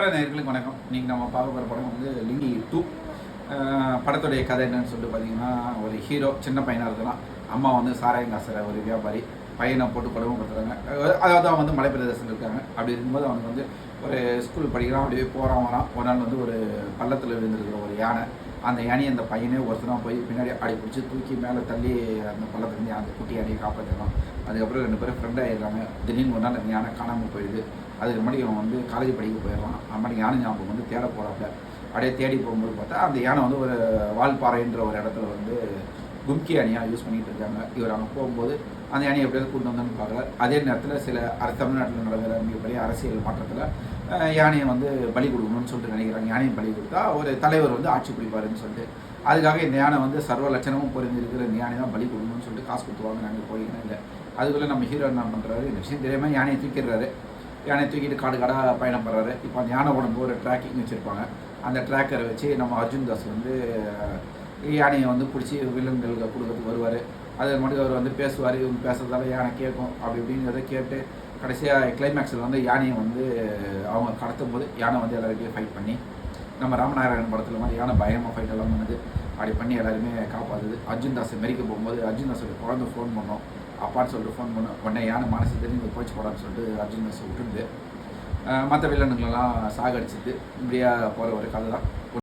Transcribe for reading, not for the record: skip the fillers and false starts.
நேயர்களுக்கு வணக்கம். நீங்கள் நம்ம பார்க்க போகிற படம் வந்து லிங்கி 2. படத்துடைய கதை என்னன்னு சொல்லிட்டு பார்த்தீங்கன்னா, ஒரு ஹீரோ சின்ன பையனாக இருக்கலாம். அம்மா வந்து சாராயம் காசுற ஒரு வியாபாரி பையனை போட்டு கொடுமைப்படுத்துறாங்க. அதாவது அவன் வந்து மலை பிரதேசத்தில் இருக்காங்க. அப்படி இருக்கும்போது அவனுக்கு வந்து ஒரு ஸ்கூல் படிக்கிறான். அப்படியே போகிறான் வரான். ஒரு நாள் வந்து ஒரு பள்ளத்தில் விழுந்திருக்கிற ஒரு யானை. அந்த யானையை அந்த பையனே ஒருத்தனாக போய் பின்னாடி அடி பிடிச்சி தூக்கி மேலே தள்ளி அந்த பள்ளத்துலேருந்து அந்த குட்டி யானையை காப்பாற்றிடலாம். அதுக்கப்புறம் 2 பேரும் ஃப்ரெண்ட் ஆகிடுறாங்க. திடீர்னு ஒரு நாள் அந்த யானை காணாமல் போயிடுது. அதுக்கு முன்னாடி அவன் வந்து காலேஜ் படிக்க போயிடலாம். அம்மாடி யானை ஞாபகம் வந்து தேட போகிறாங்க. அப்படியே தேடி போகும்போது பார்த்தா அந்த யானை வந்து ஒரு வால்பாறைன்ற ஒரு இடத்துல வந்து கும்கி யானையாக யூஸ் பண்ணிகிட்டு இருக்காங்க. இவர் அங்கே போகும்போது அந்த யானையை எப்படியாவது கூட்டு வந்தோன்னு பார்க்குறாரு. அதே நேரத்தில் சில தமிழ்நாட்டில் நடக்கிற மிகப்பெரிய அரசியல் மாற்றத்தில் யானையை வந்து பலி கொடுக்கணும்னு சொல்லிட்டு நினைக்கிறாங்க. யானையை பலி கொடுத்தா ஒரு தலைவர் வந்து ஆட்சி பிடிப்பாருன்னு சொல்லிட்டு அதுக்காக இந்த யானை வந்து சர்வ லட்சணமும் பொருந்திருக்கிற இந்த யானை தான் பலி கொடுக்கணும்னு சொல்லிட்டு காசு கொடுத்துவாங்க. நாங்கள் போய்க்கணும் இல்லை. அதுக்குள்ளே நம்ம ஹீரோ என்ன பண்ணுறாரு, இந்த விஷயம் தெரியாமல் யானையை தூக்கிடுறாரு. யானையை தூக்கிட்டு காடு காடாக பயணம் பண்ணுறாரு. இப்போ அந்த யானை உடம்பு ஒரு ட்ராக்கிங் வச்சுருப்பாங்க. அந்த ட்ராக்கரை வச்சு நம்ம அர்ஜுன் தாஸ் வந்து யானையை வந்து பிடிச்சி வில்லன்களுக்கு கொடுக்கறதுக்கு வருவார். அது மட்டும் அவர் வந்து பேசுவார். இவங்க பேசுறதால யானை கேட்கும். அப்படி இப்படிங்கிறத கேட்டு கடைசியாக கிளைமேக்ஸில் வந்து யானையை வந்து அவங்க கடத்தும் போது யானை வந்து எல்லாருக்கையும் ஃபைட் பண்ணி நம்ம ராமநாராயணன் படத்தில் மாதிரி யானை பயமாக ஃபைட் எல்லாம் பண்ணுது. அப்படி பண்ணி எல்லாருமே காப்பாற்றுது. அர்ஜுன் தாஸ் மெரிக்க போகும்போது அர்ஜுன் தாஸோட குழந்தை ஃபோன் பண்ணோம். அப்பான்னு சொல்லிட்டு ஃபோன் பண்ணோம். உடனே யானை மனசு தெரிஞ்சு போச்சு போடான்னு சொல்லிட்டு அர்ஜுன் தாஸ் விட்டுருந்து மற்ற வில்லனுங்களெல்லாம் சாகடிச்சிட்டு இப்படியா போகிற ஒரு கதை தான்.